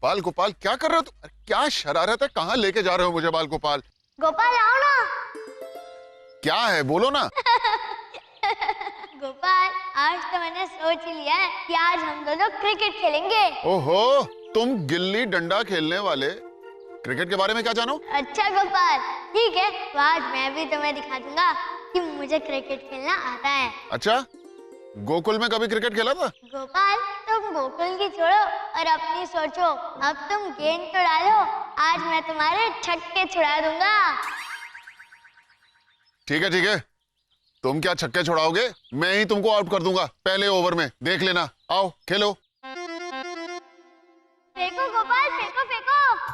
बाल गोपाल क्या कर रहे हो तुम? क्या शरारत है? कहाँ लेके जा रहे हो मुझे बाल गोपाल? गोपाल आओ ना। क्या है बोलो ना। गोपाल आज तो मैंने सोच ही लिया है कि आज हम दोनों क्रिकेट खेलेंगे। ओहो, तुम गिल्ली डंडा खेलने वाले, क्रिकेट के बारे में क्या जानो? अच्छा गोपाल ठीक है, तो आज मैं भी तुम्हें दिखा दूंगा कि मुझे क्रिकेट खेलना आता है। अच्छा, गोकुल में कभी क्रिकेट खेला था? गोपाल तुम गोकुल की छोड़ो और अपनी सोचो। अब तुम गेंद तो डालो, आज मैं तुम्हारे छक्के छुड़ा दूंगा। ठीक है ठीक है, तुम क्या छक्के छुड़ाओगे? मैं ही तुमको आउट कर दूंगा पहले ओवर में, देख लेना। आओ खेलो। फेंको गोपाल, फेंको फेंको।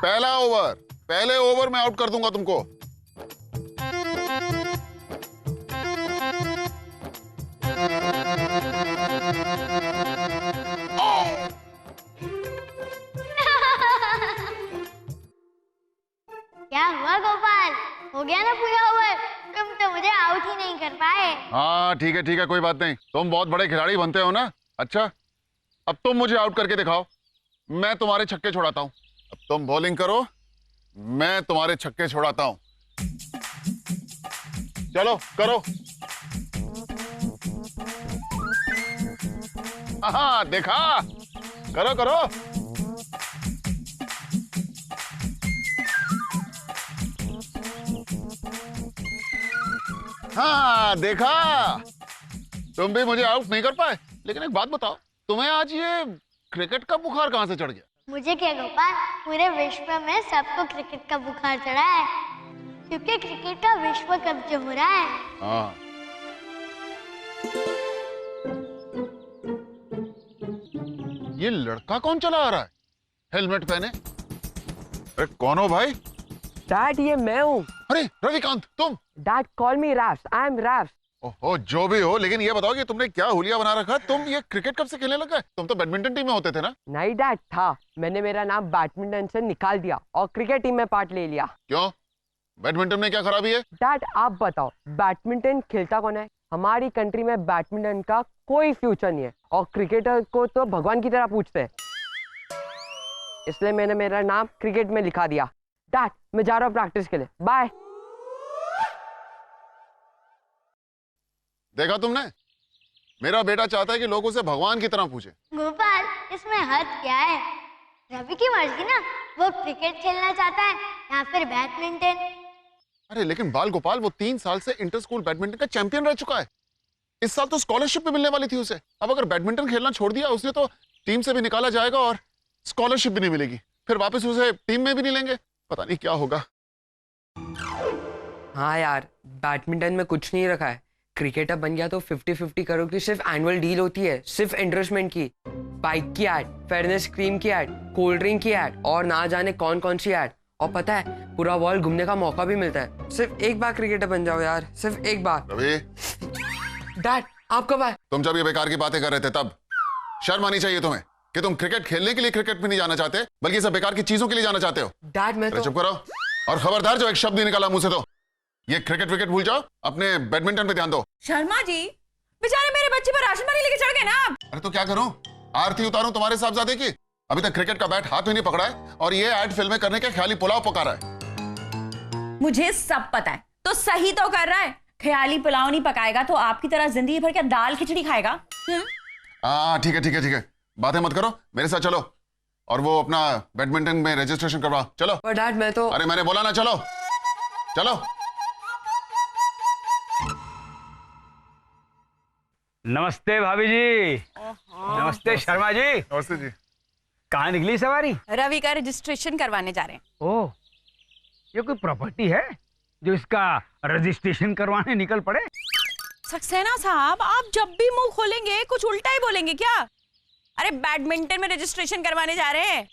पहले ओवर में आउट कर दूंगा तुमको। क्या हुआ गोपाल, हो गया ना पूरा ओवर? तुम तो मुझे आउट ही नहीं कर पाए। हाँ ठीक है कोई बात नहीं, तुम बहुत बड़े खिलाड़ी बनते हो ना। अच्छा, अब तुम मुझे आउट करके दिखाओ, मैं तुम्हारे छक्के छुड़ाता हूँ। अब तुम बॉलिंग करो, मैं तुम्हारे छक्के छुड़ाता हूँ। चलो करो। हाँ देखा, करो करो। हाँ देखा, तुम भी मुझे आउट नहीं कर पाए। लेकिन एक बात बताओ, तुम्हें आज ये क्रिकेट का बुखार कहाँ से चढ़ गया? मुझे क्या गोपाल, पूरे विश्व में सबको क्रिकेट का बुखार चढ़ा है, क्योंकि क्रिकेट का विश्व कप जो हो रहा है। हाँ, ये लड़का कौन चला आ रहा है हेलमेट पहने? अरे कौन हो भाई? डैड ये मैं हूँ। अरे रविकांत, तुम? Dad call me Raffs, I am Raffs. ओहो, जो भी हो, लेकिन ये बताओ कि तुमने क्या हुलिया बना रखा? तुम ये क्रिकेट कब से खेलने लगा है? तुम तो बैडमिंटन टीम में होते थे ना? नहीं डैड, था। मैंने मेरा नाम बैडमिंटन से निकाल दिया और क्रिकेट टीम में पार्ट ले लिया। क्यों, बैडमिंटन में क्या खराबी है? डैड आप बताओ, बैडमिंटन खेलता कौन है? हमारी कंट्री में बैडमिंटन का कोई फ्यूचर नहीं है और क्रिकेटर को तो भगवान की तरह पूछते हैं, इसलिए मैंने मेरा नाम क्रिकेट में लिखा दिया। डैड मैं जा रहा हूँ प्रैक्टिस के लिए, बाय। देखा तुमने, मेरा बेटा चाहता है कि लोग उसे भगवान की तरह पूछे। गोपाल इसमें हद क्या है? रवि की मर्जी ना, वो क्रिकेट खेलना चाहता है या फिर बैडमिंटन। अरे लेकिन बाल गोपाल, वो 3 साल से इंटर स्कूल बैडमिंटन का चैंपियन रह चुका है। इस साल तो स्कॉलरशिप भी मिलने वाली थी उसे। अब अगर बैडमिंटन खेलना छोड़ दिया उसने तो टीम से भी निकाला जाएगा और स्कॉलरशिप भी नहीं मिलेगी, फिर वापस उसे टीम में भी नहीं लेंगे। पता नहीं क्या होगा। हाँ यार, बैडमिंटन में कुछ नहीं रखा है। क्रिकेटर बन गया तो 50-50 करोड़ की सिर्फ एनुअल डील होती है, सिर्फ एंडोर्समेंट की। बाइक की एड, फेयरनेस क्रीम की एड, कोल्ड ड्रिंक की एड और ना जाने कौन कौन सी एड। और पता है, पूरा वर्ल्ड घूमने का मौका भी मिलता है। सिर्फ एक बार क्रिकेटर बन जाओ यार, सिर्फ एक बार। रवि, डैड आप कब आए? तुम जब ये बेकार की बातें कर रहे थे तब शर्म आनी चाहिए तुम्हें कि तुम क्रिकेट खेलने के लिए क्रिकेट में नहीं जाना चाहते, बल्कि सब बेकार की चीजों के लिए जाना चाहते हो। डैड मैं तो... चुप करो और खबरदार जो एक शब्द नहीं निकाला मुंह से तो ये क्रिकेट विकेट भूल जाओ, अपने बैडमिंटन पे ध्यान दो। शर्मा जी, बेचारे मेरे बच्चे पर राशन पानी लेके चढ़ गए ना आप। अरे तो क्या करूं, आरती उतारूं तुम्हारे साहबजादे की? अभी तक क्रिकेट का बैट हाथ में नहीं पकड़ा है और ये ऐड फिल्में करने के ख्याली पुलाव पका रहा है। मुझे सब पता है, तो सही तो कर रहा है। ख्याली पुलाव नहीं पकाएगा तो आपकी तरह जिंदगी भर क्या दाल खिचड़ी खाएगा? ठीक है, बातें मत करो, मेरे साथ चलो और वो अपना बैडमिंटन में रजिस्ट्रेशन करवाओ। चलो। पर डैड मैं तो... अरे मैंने बोला ना, चलो चलो। नमस्ते भाभी जी। नमस्ते शर्मा जी। नमस्ते जी। कहाँ निकली सवारी? रवि का रजिस्ट्रेशन करवाने जा रहे हैं। ओह, ये कोई प्रॉपर्टी है जो इसका रजिस्ट्रेशन करवाने निकल पड़े? सक्सेना साहब, आप जब भी मुंह खोलेंगे कुछ उल्टा ही बोलेंगे क्या? अरे बैडमिंटन में रजिस्ट्रेशन करवाने जा रहे हैं।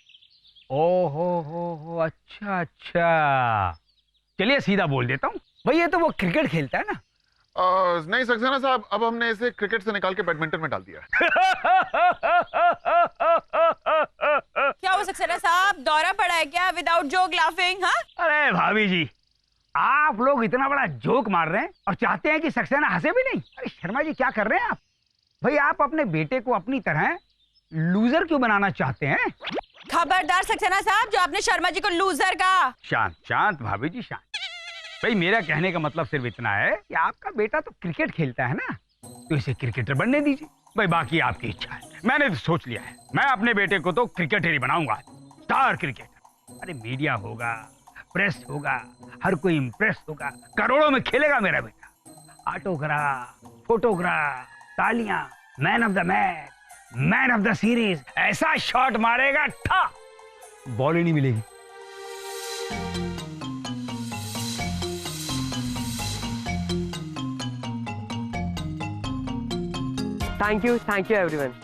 हो, अच्छा, चलिए सीधा बोल देता हूँ, भाई ये तो वो क्रिकेट खेलता है ना। नहीं सक्सेना साहब, अब हमने इसे क्रिकेट से निकाल के बैडमिंटन में डाल दिया। क्या हुआ सक्सेना साहब, दौरा पड़ा है क्या? Without joke laughing. हाँ अरे भाभी जी, आप लोग इतना बड़ा जोक मार रहे हैं और चाहते हैं कि सक्सेना हंसे भी नहीं। अरे शर्मा जी, क्या कर रहे हैं आप? भाई आप अपने बेटे को अपनी तरह लूजर क्यों बनाना चाहते हैं? खबरदार सक्सेना साहब, जो आपने शर्मा जी को लूजर कहा। शांत शांत भाभी जी शांत। भाई मेरा कहने का मतलब सिर्फ इतना है कि आपका बेटा तो क्रिकेट खेलता है ना, तो इसे क्रिकेटर बनने दीजिए। भाई बाकी आपकी इच्छा है। मैंने तो सोच लिया है, मैं अपने बेटे को तो क्रिकेटर ही बनाऊंगा, स्टार क्रिकेटर। अरे मीडिया होगा, प्रेस होगा, हर कोई इम्प्रेस होगा, करोड़ों में खेलेगा मेरा बेटा। ऑटोग्राफ, फोटोग्राफ, तालियां, man of the match, man of the series, ऐसा शॉट मारेगा ठा, बॉल ही नहीं मिलेगी। Thank you everyone.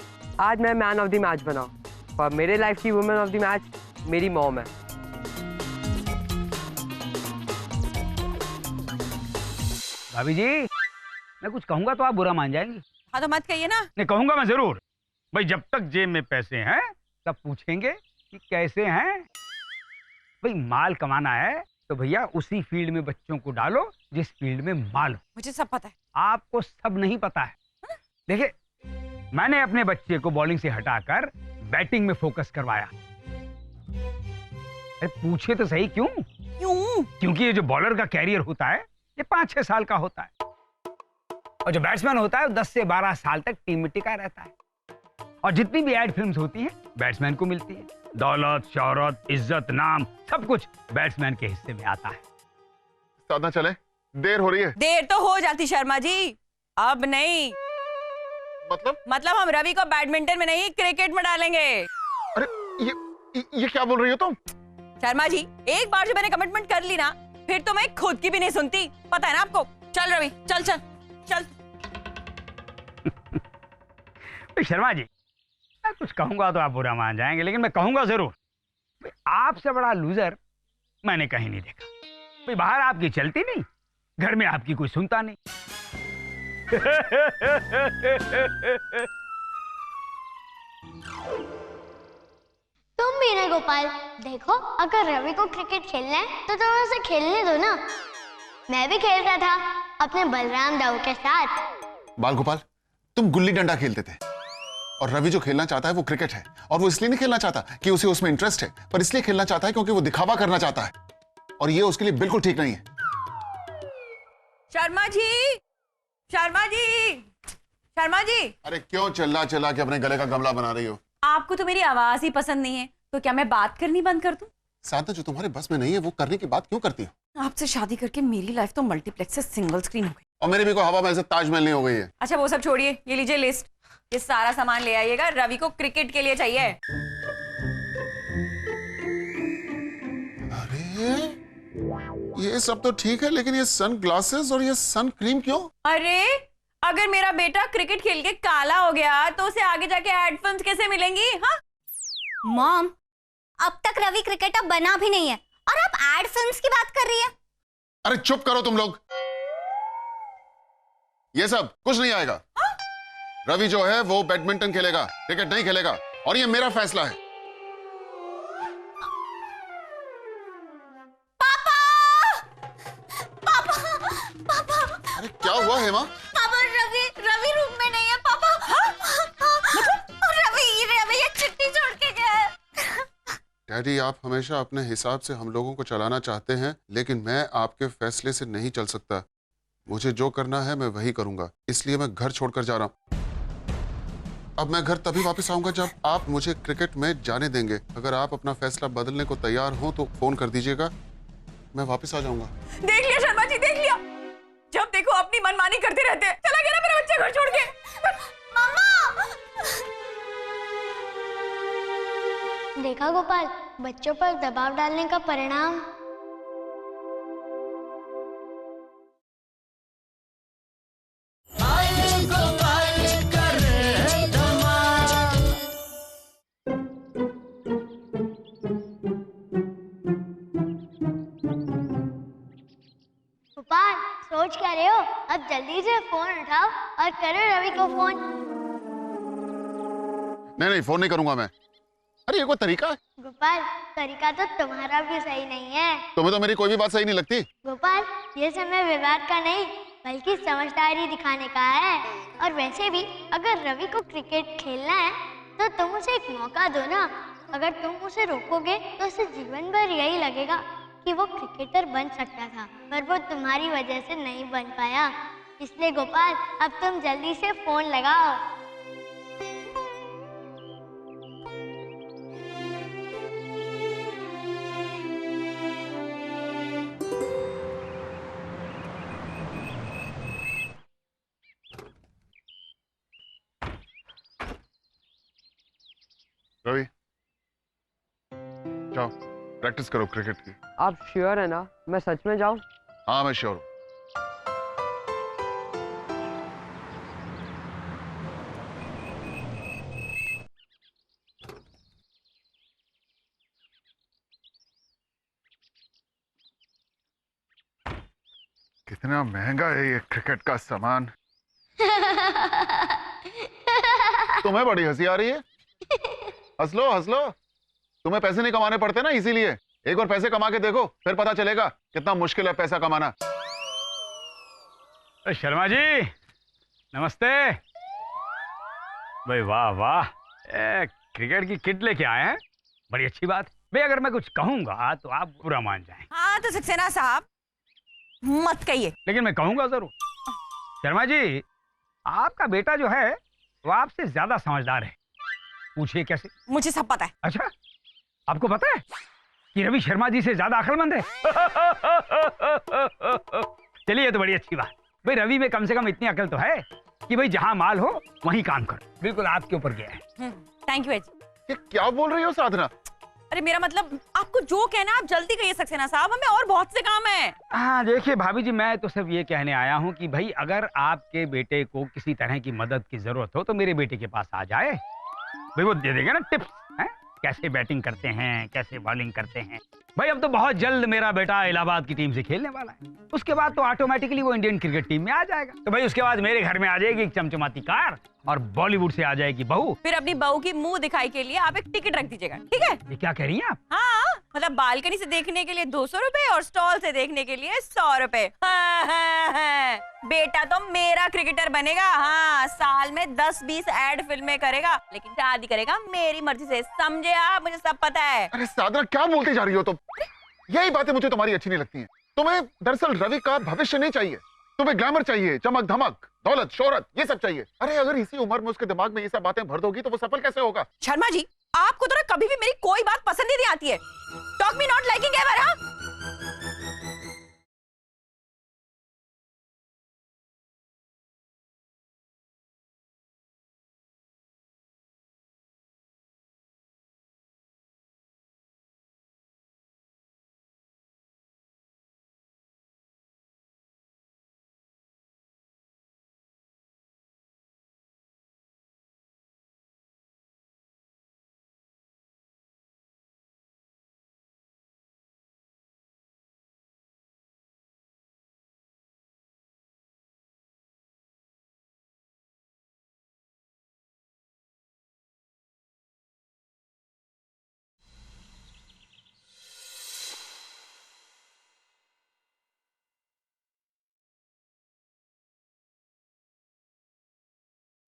आज मैं मैन ऑफ द मैच बना और मेरे लाइफ की वुमेन ऑफ द मैच मेरी मॉम है। भाभी जी, मैं कुछ कहूंगा तो आप बुरा मान जाएंगी। हाँ तो मत कहिए ना। नहीं कहूंगा मैं जरूर। भाई जब तक जेब में पैसे हैं तब पूछेंगे कि कैसे हैं। भाई माल कमाना है तो भैया उसी फील्ड में बच्चों को डालो जिस फील्ड में माल हो। मुझे सब पता है। आपको सब नहीं पता है। देखिए, मैंने अपने बच्चे को बॉलिंग से हटाकर बैटिंग में फोकस करवाया। अरे पूछे तो सही क्यों? क्यों? क्योंकि ये जो बॉलर का कैरियर होता है ये 5-6 साल का होता है, और जो बैट्समैन होता है 10 से 12 साल तक टीम में टिका रहता है। और जितनी भी एड फिल्म्स होती हैं बैट्समैन को मिलती है। दौलत, शौहरत, इज्जत, नाम, सब कुछ बैट्समैन के हिस्से में आता है। साथ ना चले, देर हो रही है। देर तो हो जाती शर्मा जी, अब नहीं। मतलब हम रवि को बैडमिंटन में नहीं क्रिकेट में डालेंगे। अरे ये क्या बोल रही हो तुम? शर्मा जी, एक बार जो मैंने कमिटमेंट कर ली ना, फिर तो मैं खुद की भी नहीं सुनती, पता है ना आपको। चल रवि, चल चल चल। शर्मा जी, मैं कुछ कहूंगा तो आप बुरा मान जाएंगे, लेकिन मैं कहूंगा जरूर। आपसे बड़ा लूजर मैंने कहीं नहीं देखा। भाई बाहर आपकी चलती नहीं, घर में आपकी कोई सुनता नहीं। तुम भी ना गोपाल, देखो अगर रवि को क्रिकेट खेलना है तो तुम उसे खेलने दो ना। मैं भी खेल रहा था अपने बलराम दाऊ के साथ। बाल गोपाल, तुम गुल्ली डंडा खेलते थे और रवि जो खेलना चाहता है वो क्रिकेट है, और वो इसलिए नहीं खेलना चाहता कि उसे उसमें इंटरेस्ट है, पर इसलिए खेलना चाहता है क्योंकि वो दिखावा करना चाहता है, और ये उसके लिए बिल्कुल ठीक नहीं है। शर्मा जी, शर्मा जी, शर्मा जी। अरे क्यों चिल्ला चिल्ला के अपने गले का गमला बना रही हो? आपको तो मेरी आवाज ही पसंद नहीं है, तो क्या मैं बात करनी बंद कर दूं? साधना, जो तुम्हारे बस में नहीं है वो करने की बात क्यों करती हो? आपसे शादी करके मेरी लाइफ तो मल्टीप्लेक्स से सिंगल स्क्रीन हो गई, और मेरी भी कोई हवा महल से ताजमहल नहीं हो गई है। अच्छा वो सब छोड़िए, ये लीजिए लिस्ट, ये सारा सामान ले आइएगा, रवि को क्रिकेट के लिए चाहिए। अरे ये सब तो ठीक है, लेकिन ये सन ग्लासेस और ये सन क्रीम क्यों? अरे अगर मेरा बेटा क्रिकेट खेल के काला हो गया तो उसे आगे जाके एड फिल्म्स कैसे मिलेंगी? हाँ मॉम, अब तक रवि क्रिकेटर बना भी नहीं है और आप एड फिल्म्स की बात कर रही है। अरे चुप करो तुम लोग, ये सब कुछ नहीं आएगा। रवि जो है वो बैडमिंटन खेलेगा, क्रिकेट नहीं खेलेगा, और ये मेरा फैसला है। पापा! पापा! पापा! अरे क्या हुआ हेमा? पापा, रवि रूम में नहीं है पापा। रवि ये चिट्ठी छोड़ के गया है। डैडी, आप हमेशा अपने हिसाब से हम लोगों को चलाना चाहते हैं, लेकिन मैं आपके फैसले से नहीं चल सकता। मुझे जो करना है मैं वही करूंगा, इसलिए मैं घर छोड़कर जा रहा हूं। अब मैं घर तभी वापस आऊंगा जब आप मुझे क्रिकेट में जाने देंगे। अगर आप अपना फैसला बदलने को तैयार हो तो फोन कर दीजिएगा, मैं वापस आ जाऊंगा। देख लिया शर्मा जी, देख लिया, जब देखो अपनी मनमानी करते रहते हैं। चला गया ना मेरा बच्चा घर छोड़ के। मम्मा! देखा गोपाल, बच्चों पर दबाव डालने का परिणाम। गोपाल, सोच क्या रहे हो? अब जल्दी से फोन उठाओ और करो रवि को फोन। नहीं, फोन नहीं करूंगा मैं। अरे ये कोई तरीका है? गोपाल, तरीका तो तुम्हारा भी सही नहीं है। तुम्हें तो मेरी कोई भी बात सही नहीं लगती। गोपाल, ये समय विवाद का नहीं बल्कि समझदारी दिखाने का है। और वैसे भी अगर रवि को क्रिकेट खेलना है तो तुम उसे एक मौका दो ना। अगर तुम उसे रोकोगे तो उसे जीवन भर यही लगेगा कि वो क्रिकेटर बन सकता था, पर वो तुम्हारी वजह से नहीं बन पाया। इसलिए गोपाल, अब तुम जल्दी से फोन लगाओ। रवि, जाओ प्रैक्टिस करो क्रिकेट की। आप श्योर है ना मैं सच में जाऊं? हाँ मैं श्योर हूँ। कितना महंगा है ये क्रिकेट का सामान। तुम्हें बड़ी हंसी आ रही है। हंस लो हंस लो। तुम्हें पैसे नहीं कमाने पड़ते ना, इसीलिए। एक बार पैसे कमा के देखो, फिर पता चलेगा कितना मुश्किल है पैसा कमाना। शर्मा जी नमस्ते। भाई वाह वाह, क्रिकेट की किट लेके आए हैं, बड़ी अच्छी बात। भाई अगर मैं कुछ कहूंगा तो आप बुरा मान जाएं। हाँ तो सक्सेना साहब मत कहिए। लेकिन मैं कहूंगा जरूर। शर्मा जी, आपका बेटा जो है वो आपसे ज्यादा समझदार है। पूछिए कैसे? मुझे सब पता है। अच्छा, आपको पता है कि रवि शर्मा जी से ज्यादा अक्लमंद है? चलिए ये तो बड़ी अच्छी बात। भाई रवि में कम से कम इतनी अकल तो है कि भाई जहां माल हो वहीं काम करो। बिल्कुल आपके ऊपर गया है। Thank you. ये क्या बोल रही हो साधना? अरे मेरा मतलब आपको जो कहना आप जल्दी कहिए सक्सेना साहब, हमें और बहुत से काम है। हाँ देखिए भाभी जी, मैं तो सिर्फ ये कहने आया हूँ कि भाई अगर आपके बेटे को किसी तरह की मदद की जरूरत हो तो मेरे बेटे के पास आ जाए। भाई वो दे देगा ना टिप्स, हैं? कैसे बैटिंग करते हैं, कैसे बॉलिंग करते हैं। भाई अब तो बहुत जल्द मेरा बेटा इलाहाबाद की टीम से खेलने वाला है। उसके बाद तो ऑटोमेटिकली वो इंडियन क्रिकेट टीम में आ जाएगा। तो भाई उसके बाद मेरे घर में आ जाएगी एक चमचमाती कार और बॉलीवुड से आ जाएगी बहू। फिर अपनी बहू की मुंह दिखाई के लिए आप एक टिकट रख दीजिएगा, ठीक है? ये क्या कह रही हैं आप? हाँ मतलब बालकनी से देखने के लिए 200 रुपए और स्टॉल से देखने के लिए 100 रुपए। हाँ। बेटा तो मेरा क्रिकेटर बनेगा। हाँ, साल में 10-20 एड फिल्में करेगा, लेकिन शादी करेगा मेरी मर्जी से। समझे आप? मुझे सब पता है। अरे साधना क्या बोलती जा रही हो तुम? यही बातें मुझे तुम्हारी अच्छी नहीं लगती हैं। तुम्हें दरअसल रवि का भविष्य नहीं चाहिए, तुम्हें ग्लैमर चाहिए, चमक धमक, दौलत शोहरत, ये सब चाहिए। अरे अगर इसी उम्र में उसके दिमाग में ये सब बातें भर दोगी तो वो सफल कैसे होगा? शर्मा जी, आपको तो ना कभी भी मेरी कोई बात पसंद ही नहीं आती है। Talk me not liking ever. हाँ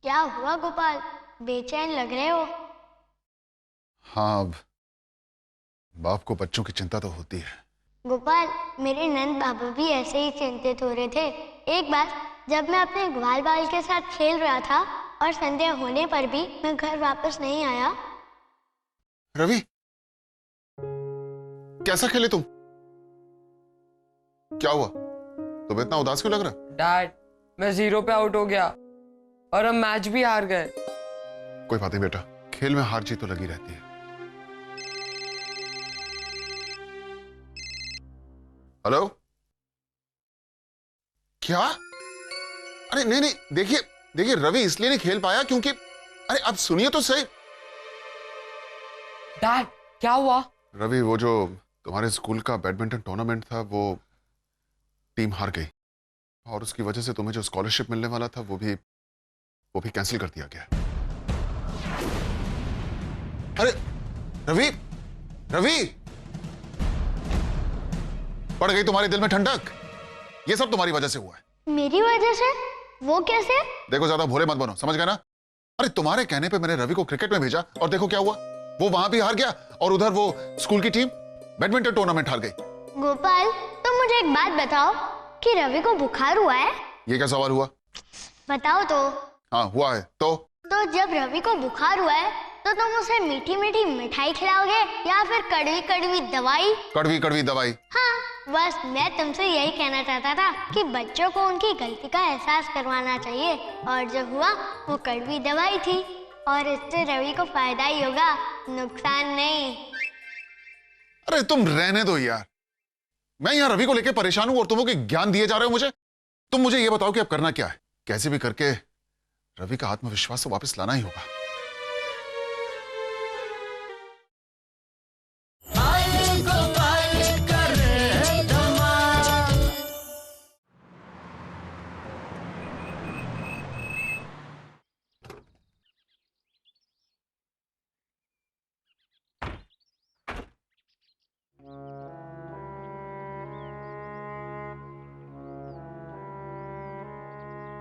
क्या हुआ गोपाल, बेचैन लग रहे हो? हाँ, अब बाप को बच्चों की चिंता तो होती है। गोपाल, मेरे नंद बाबू भी ऐसे ही चिंतित हो रहे थे। एक बार जब मैं अपने ग्वाल बाल के साथ खेल रहा था और संध्या होने पर भी मैं घर वापस नहीं आया। रवि, कैसा खेले तुम? क्या हुआ? तुम्हें इतना उदास क्यों लग रहा है? डैड, मैं 0 पे आउट हो गया और हम मैच भी हार गए। कोई बात नहीं बेटा, खेल में हार जीत तो लगी रहती है। हेलो? क्या? अरे नहीं नहीं, देखिए देखिए, रवि इसलिए नहीं खेल पाया क्योंकि, अरे अब सुनिए तो सही। डैड क्या हुआ? रवि, वो जो तुम्हारे स्कूल का बैडमिंटन टूर्नामेंट था, वो टीम हार गई और उसकी वजह से तुम्हें जो स्कॉलरशिप मिलने वाला था वो भी कैंसिल कर दिया गया। अरे रवि, रवि, पड़ गई तुम्हारे दिल में ठंडक। ये सब तुम्हारी वजह से हुआ है। मेरी वजह से? वो कैसे? देखो ज्यादा भोले मत बनो, समझ गए ना? अरे तुम्हारे कहने पे मैंने रवि को क्रिकेट में भेजा और देखो क्या हुआ। वो वहां भी हार गया और उधर वो स्कूल की टीम बैडमिंटन टूर्नामेंट हार गई। गोपाल, तुम मुझे एक बात बताओ कि रवि को बुखार हुआ है? ये क्या सवाल हुआ? बताओ तो। हाँ हुआ है। तो जब रवि को बुखार हुआ है तो तुम उसे मीठी मीठी मिठाई खिलाओगे या फिर कड़वी कड़वी दवाई? कड़वी कड़वी दवाई। हाँ, बस मैं तुमसे यही कहना चाहता था कि बच्चों को उनकी गलती का एहसास करवाना चाहिए, और जो हुआ वो कड़वी दवाई थी, और इससे रवि को फायदा ही होगा, नुकसान नहीं। अरे तुम रहने दो यार, मैं यहाँ रवि को लेके परेशान हूं और तुम लोग ज्ञान दिए जा रहे हो मुझे। तुम मुझे ये बताओ कि अब करना क्या है? कैसे भी करके रवि का आत्मविश्वास तो वापस लाना ही होगा।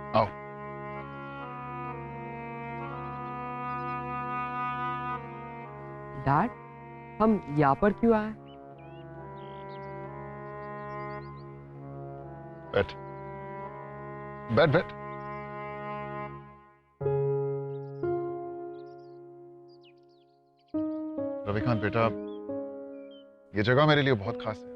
आओ। डैड, हम यहाँ पर क्यों आए? बैठ बैठ बैठ। रविकांत बेटा, ये जगह मेरे लिए बहुत खास है।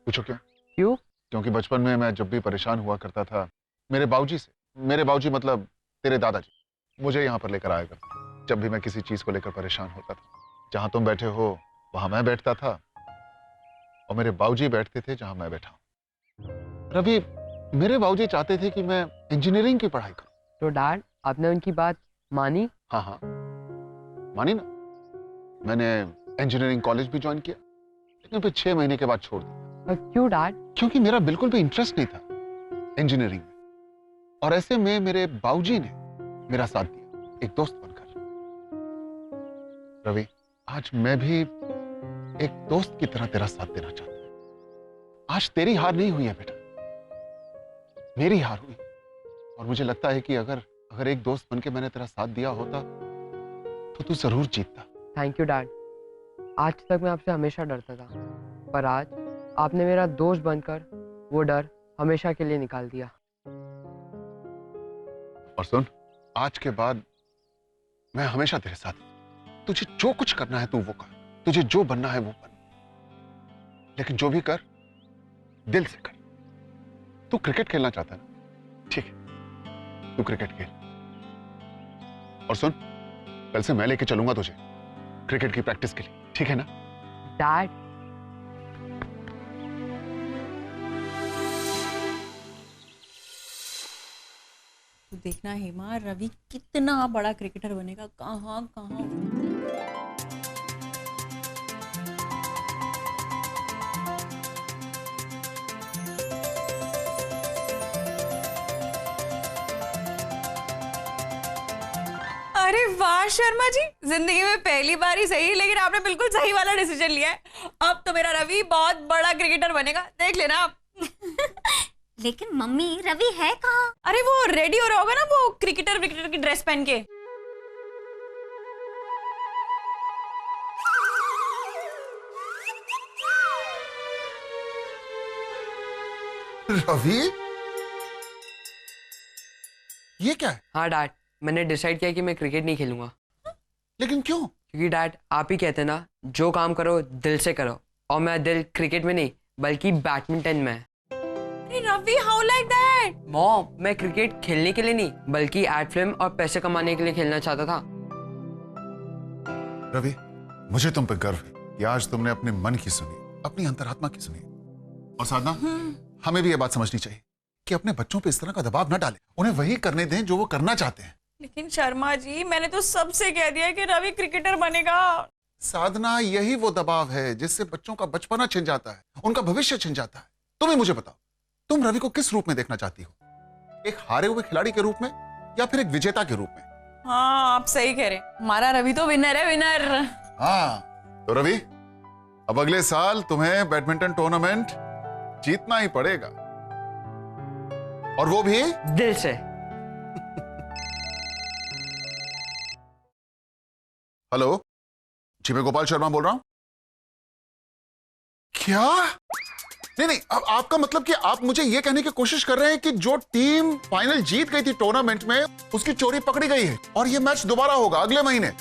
पूछो क्यों? क्यों? क्योंकि बचपन में मैं जब भी परेशान हुआ करता था मेरे बाबूजी से, मेरे बाबूजी मतलब तेरे दादाजी, मुझे यहाँ पर लेकर आया करते। जब भी मैं किसी चीज को लेकर परेशान होता था, जहां तुम बैठे हो वहां मैं बैठता था और मेरे बाबूजी बैठते थे जहां मैं बैठा हूं। रवि, मेरे बाबूजी चाहते थे कि मैं इंजीनियरिंग की पढ़ाई करूं। तो डैड, आपने उनकी बात मानी? हाँ हाँ मानी ना। मैंने इंजीनियरिंग कॉलेज भी ज्वाइन किया, लेकिन फिर 6 महीने के बाद छोड़ दिया। क्यों डैड? क्योंकि मेरा बिल्कुल भी इंटरेस्ट नहीं था इंजीनियरिंग में, और ऐसे में मेरे बाबूजी ने मेरा साथ दिया एक दोस्त बनकर। रवि, आज मैं भी एक दोस्त की तरह तेरा साथ देना चाहता हूं। आज तेरी हार नहीं हुई है बेटा, मेरी हार हुई, और मुझे लगता है कि अगर एक दोस्त बनके मैंने तेरा साथ दिया होता तो तू जरूर जीतता। Thank you dad. आज तक मैं आपसे हमेशा डरता था, पर आज आपने मेरा दोस्त बनकर वो डर हमेशा के लिए निकाल दिया। और सुन, आज के बाद मैं हमेशा तेरे साथ हूं। तुझे जो कुछ करना है तू वो कर, तुझे जो बनना है वो बन, लेकिन जो भी कर दिल से कर। तू क्रिकेट खेलना चाहता है ना? ठीक है, तू क्रिकेट खेल। और सुन, कल से मैं लेके चलूंगा तुझे क्रिकेट की प्रैक्टिस के लिए, ठीक है ना? डैड, तू देखना हेमा, रवि कितना बड़ा क्रिकेटर बनेगा। कहाँ कहाँ अरे वाह शर्मा जी, जिंदगी में पहली बार ही सही, लेकिन आपने बिल्कुल सही वाला डिसीजन लिया है। अब तो मेरा रवि बहुत बड़ा क्रिकेटर बनेगा, देख लेना आप। लेकिन मम्मी, रवि है कहाँ? अरे वो रेडी हो रहा होगा ना, वो क्रिकेटर की ड्रेस पहन के। रवि, ये क्या है? हाँ डैड, मैंने डिसाइड किया कि मैं क्रिकेट नहीं खेलूंगा। लेकिन क्यों? क्योंकि डैड, आप ही कहते हैं ना, जो काम करो दिल से करो, और मेरा दिल क्रिकेट में नहीं बल्कि बैडमिंटन में है। अरे Ravi, how like that? Mom, मैं क्रिकेट खेलने के लिए नहीं बल्कि एड फिल्म और पैसे कमाने के लिए खेलना चाहता था। रवि, मुझे तुम पे गर्व है कि आज तुमने अपने मन की सुनी, अपनी अंतरात्मा की सुनी। और साधना, हमें भी ये बात समझनी चाहिए कि अपने बच्चों पे इस तरह का दबाव न डालें, उन्हें वही करने दें जो वो करना चाहते हैं। लेकिन शर्मा जी, मैंने तो सबसे कह दिया कि रवि क्रिकेटर बनेगा। साधना, यही वो दबाव है जिससे बच्चों का बचपना छिन जाता है, उनका भविष्य छिन जाता है। तुम ही मुझे बताओ, तुम रवि को किस रूप में देखना चाहती हो? एक हारे हुए खिलाड़ी के रूप में या फिर एक विजेता के रूप में? हाँ, आप सही कह रहे, हमारा रवि तो विनर है, विनर। हाँ तो रवि, अब अगले साल तुम्हें बैडमिंटन टूर्नामेंट जीतना ही पड़ेगा, और वो भी दिल से। हेलो। जी मैं गोपाल शर्मा बोल रहा हूं। क्या? नहीं, अब आपका मतलब कि आप मुझे यह कहने की कोशिश कर रहे हैं कि जो टीम फाइनल जीत गई थी टूर्नामेंट में, उसकी चोरी पकड़ी गई है और यह मैच दोबारा होगा अगले महीने।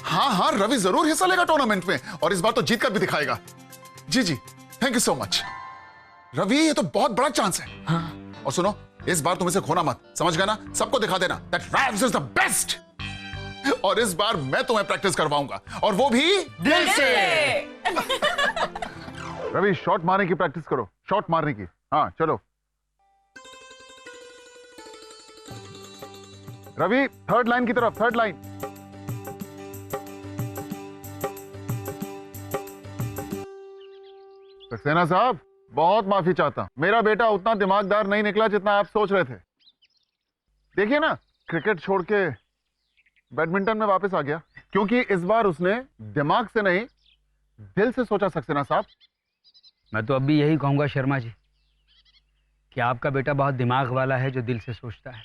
हाँ, रवि जरूर हिस्सा लेगा टूर्नामेंट में और इस बार तो जीत कर भी दिखाएगा। जी, thank you so much Ravi, ये तो बहुत बड़ा चांस है। हाँ। और सुनो, इस बार तुम इसे खोना मत, समझ गया ना? सबको दिखा देना दैट रैव्स इज द बेस्ट। और इस बार मैं तुम्हें प्रैक्टिस करवाऊंगा, और वो भी दिल से। रवि, शॉट मारने की प्रैक्टिस करो, शॉट मारने की। हाँ चलो रवि, थर्ड लाइन की तरफ, थर्ड लाइन। सक्सेना साहब, बहुत माफी चाहता हूं, मेरा बेटा उतना दिमागदार नहीं निकला जितना आप सोच रहे थे। देखिए ना, क्रिकेट छोड़ के बैडमिंटन में वापस आ गया, क्योंकि इस बार उसने दिमाग से नहीं दिल से सोचा। सक्सेना साहब, मैं तो अब भी यही कहूंगा शर्मा जी कि आपका बेटा बहुत दिमाग वाला है जो दिल से सोचता है।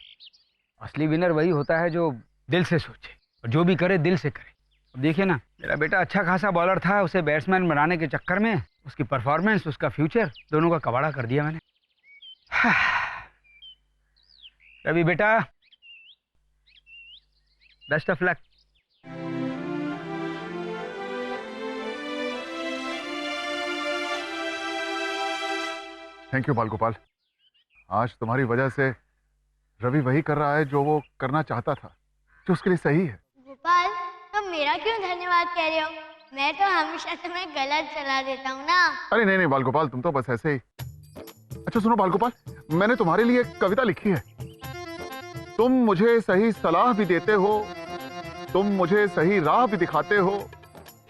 असली विनर वही होता है जो दिल से सोचे और जो भी करे दिल से करे। अब देखिए ना, मेरा बेटा अच्छा खासा बॉलर था, उसे बैट्समैन बनाने के चक्कर में उसकी परफॉर्मेंस, उसका फ्यूचर दोनों का कबाड़ा कर दिया मैंने। रवि बेटा, best of luck. Thank you बाल गोपाल, आज तुम्हारी वजह से रवि वही कर रहा है जो वो करना चाहता था, जो उसके लिए सही है। गोपाल, तुम मेरा क्यों धन्यवाद कह रहे हो? मैं तो हमेशा तुम्हें गलत सलाह देता हूँ ना। अरे नहीं बाल गोपाल, तुम तो बस ऐसे ही। अच्छा सुनो बाल गोपाल, मैंने तुम्हारे लिए एक कविता लिखी है। तुम मुझे सही सलाह भी देते हो, तुम मुझे सही राह भी दिखाते हो,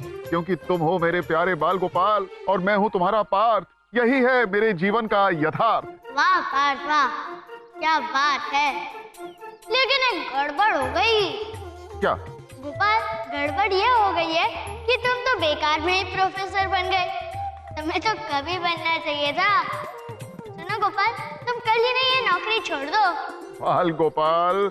क्योंकि तुम हो मेरे प्यारे बाल गोपाल और मैं हूं तुम्हारा पार्थ। यही है मेरे जीवन का यथार्थ। वाह पार्थ वाह, क्या बात है। लेकिन एक गड़बड़ हो गई। क्या? गोपाल, गड़बड़ ये हो गई है कि तुम तो बेकार में ही प्रोफेसर बन गए। तुम्हें तो कभी बनना चाहिए था। सुनो गोपाल, तुम कल ही नहीं ये नौकरी छोड़ दो। बाल गोपाल